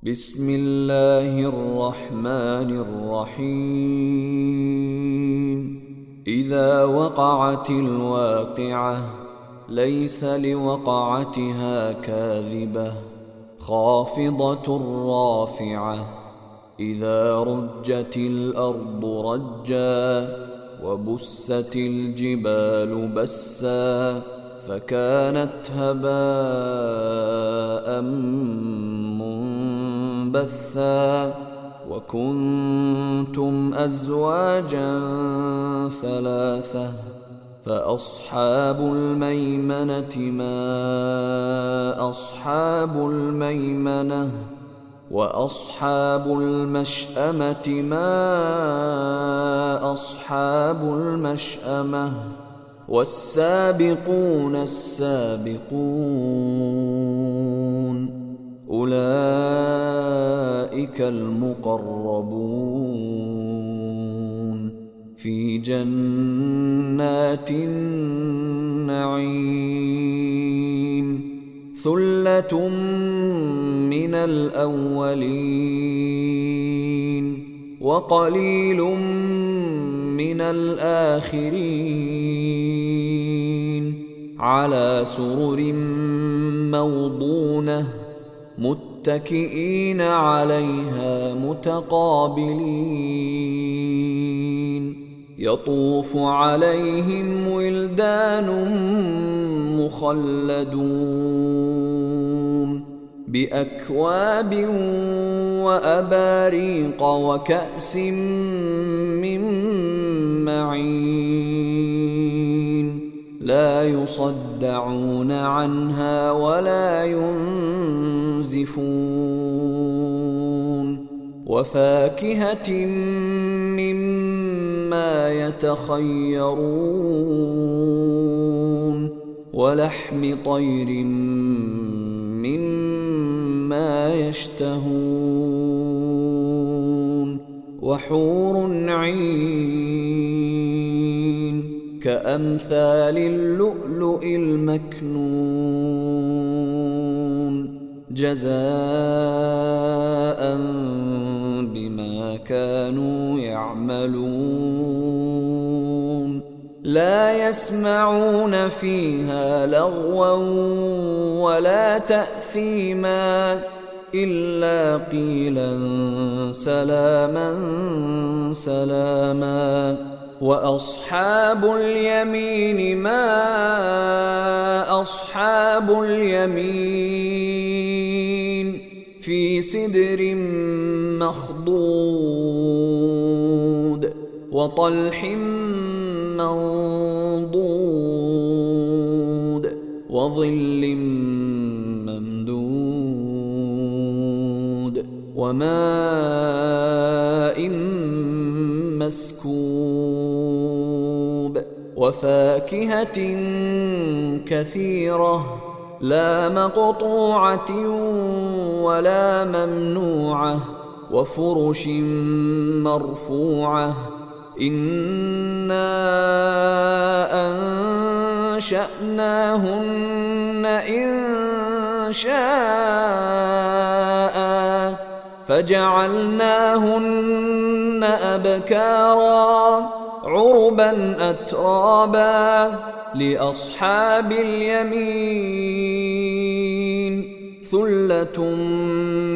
بسم الله الرحمن الرحيم إذا وقعت الواقعة ليس لوقعتها كاذبة خافضة رافعة إذا رجت الأرض رجا وبست الجبال بسا فكانت هباء منبثا وكنتم أزواجا ثلاثة فأصحاب الميمنة ما أصحاب الميمنة وأصحاب المشأمة ما أصحاب المشأمة والسابقون السابقون أولئك المقربون في جنات النعيم ثلة من الأولين وقليل من الآخرين على سرر موضونة متكئين عليها متقابلين يطوف عليهم ولدان مخلدون بأكواب وأباريق وكأس من معين لا يصدعون عنها ولا ينزفون وفاكهة مما يتخيرون ولحم طير مما يشتهون وحور عين كأمثال اللؤلؤ المكنون جزاء بما كانوا يعملون لا يسمعون فيها لغوا ولا تأثيما إلا قيلا سلاما سلاما وأصحاب اليمين ما أصحاب اليمين في سدر مخضود وطلح منضود وظل ممدود وماء مسكوب وفاكهة كثيرة لا مقطوعة ولا ممنوعة وفرش مرفوعة إنا أنشأناهن إن شاء فجعلناهن أبكارا عربا أترابا لأصحاب اليمين ثلة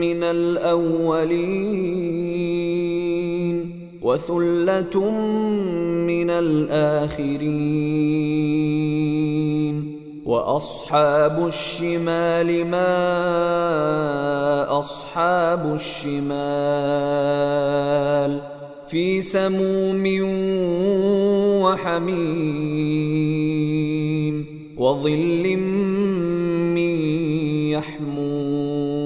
من الأولين وثلة من الآخرين وأصحاب الشمال ما أصحاب الشمال في سموم وحميم وظل من يحموم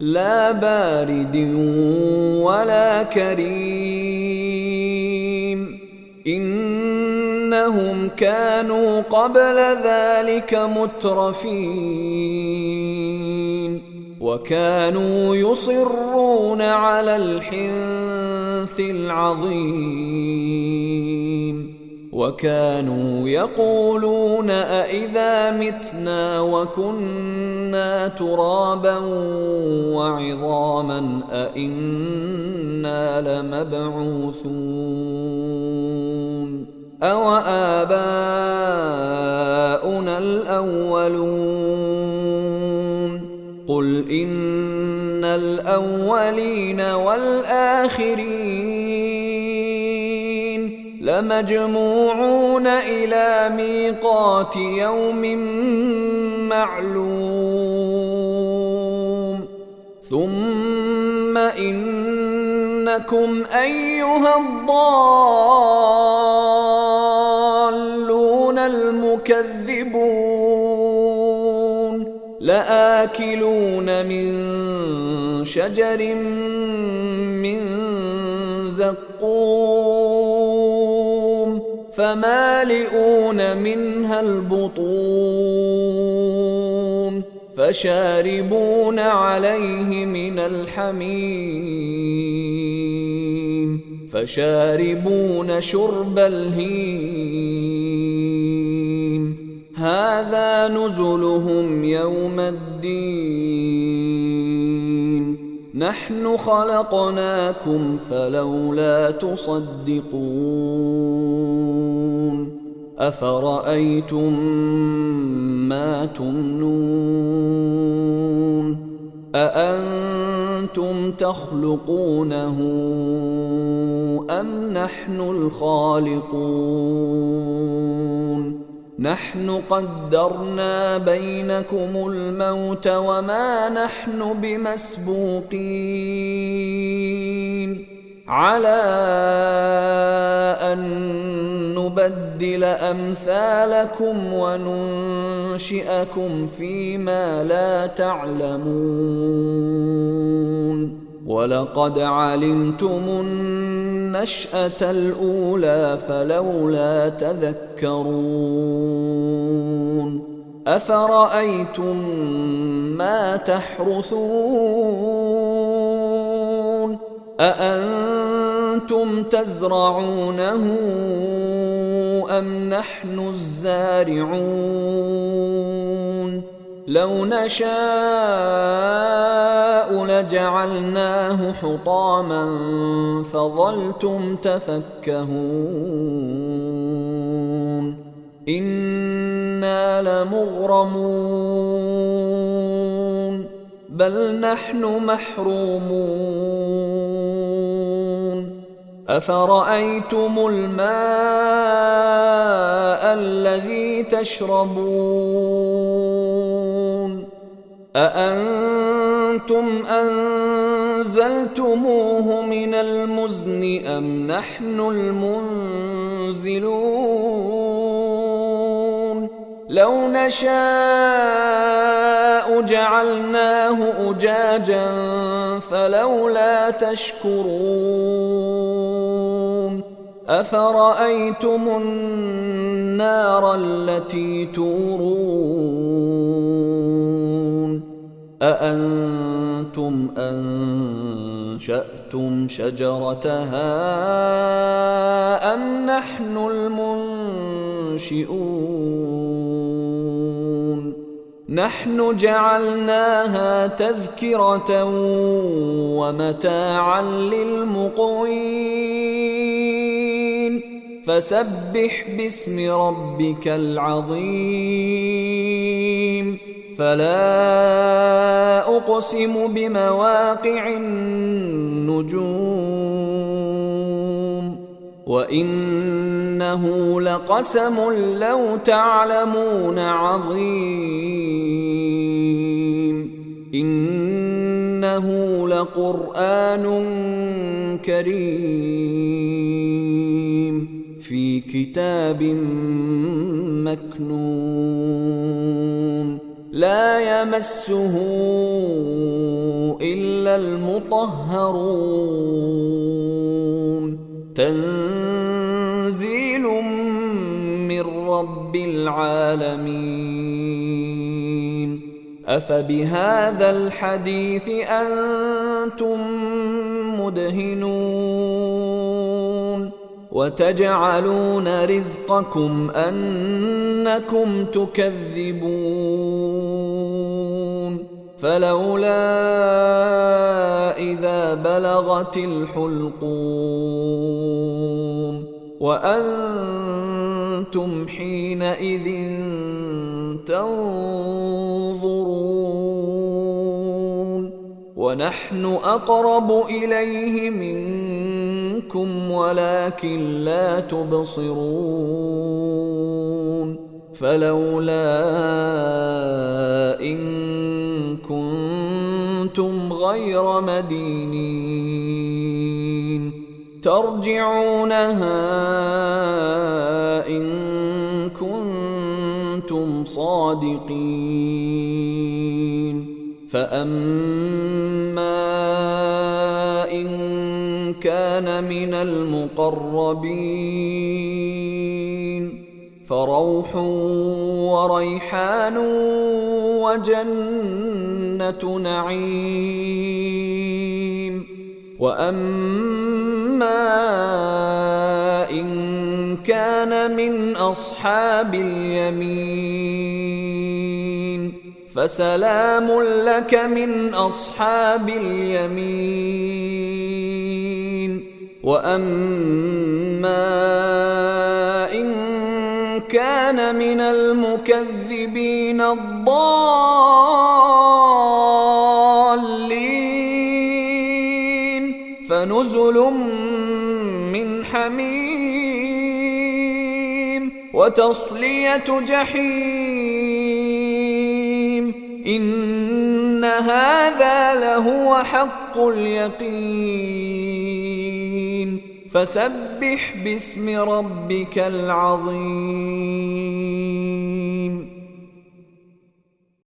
لا بارد ولا كريم إنهم كانوا قبل ذلك مترفين وكانوا يصرون على الحنث العظيم وكانوا يقولون أإذا متنا وكنا ترابا وعظاما أإنا لمبعوثون أوآباؤنا الأولون قل إن الأولين والآخرين لمجموعون إلى ميقات يوم معلوم ثم إنكم أيها الضالون المكذبون لآكلون من شجر من زقوم فمالئون منها البطون فشاربون عليه من الحميم فشاربون شرب الهيم هذا نزلهم يوم الدين نحن خلقناكم فلولا تصدقون أفرأيتم ما تمنون أأنتم تخلقونه أم نحن الخالقون نحن قدرنا بينكم الموت وما نحن بمسبوقين على أن نبدل أمثالكم وننشئكم فيما لا تعلمون ولقد علمتم النشأة الأولى فلولا تذكرون أفرأيتم ما تحرثون أأنتم تزرعونه أم نحن الزارعون لو نشاء لجعلناه حطاما فظلتم تفكهون إنا لمغرمون بل نحن محرومون أفرأيتم الماء الذي تشربون أأنتم أنزلتموه من المزن أم نحن المنزلون لو نشاء جعلناه أجاجا فلولا تشكرون أفرأيتم النار التي تورون أأنتم أنشأتم شجرتها أم نحن المنشئون نحن جعلناها تذكرة ومتاعا للمقوين فسبح باسم ربك العظيم فلا أقسم بمواقع النجوم وإنه لقسم لو تعلمون عظيم إنه لقرآن كريم في كتاب مكنون لا يمسه إلا المطهرون تنزيل من رب العالمين أفبهذا الحديث أنتم مدهنون وتجعلون رزقكم أنكم تكذبون فلولا إذا بلغت الحلقوم وأنتم حينئذ تنظرون ونحن أقرب إليه منكم ولكن لا تبصرون فلولا إن كنتم غير مدينين ترجعونها إن كنتم صادقين فأما إن كان من المقربين فروح وريحان وجنة نعيم وأما إن كان من أصحاب اليمين فسلام لك من أصحاب اليمين وأما إن كان من المكذبين الضالين فنزل من حميم وتصلية جحيم إن هذا لهو حق اليقين فسبح باسم ربك العظيم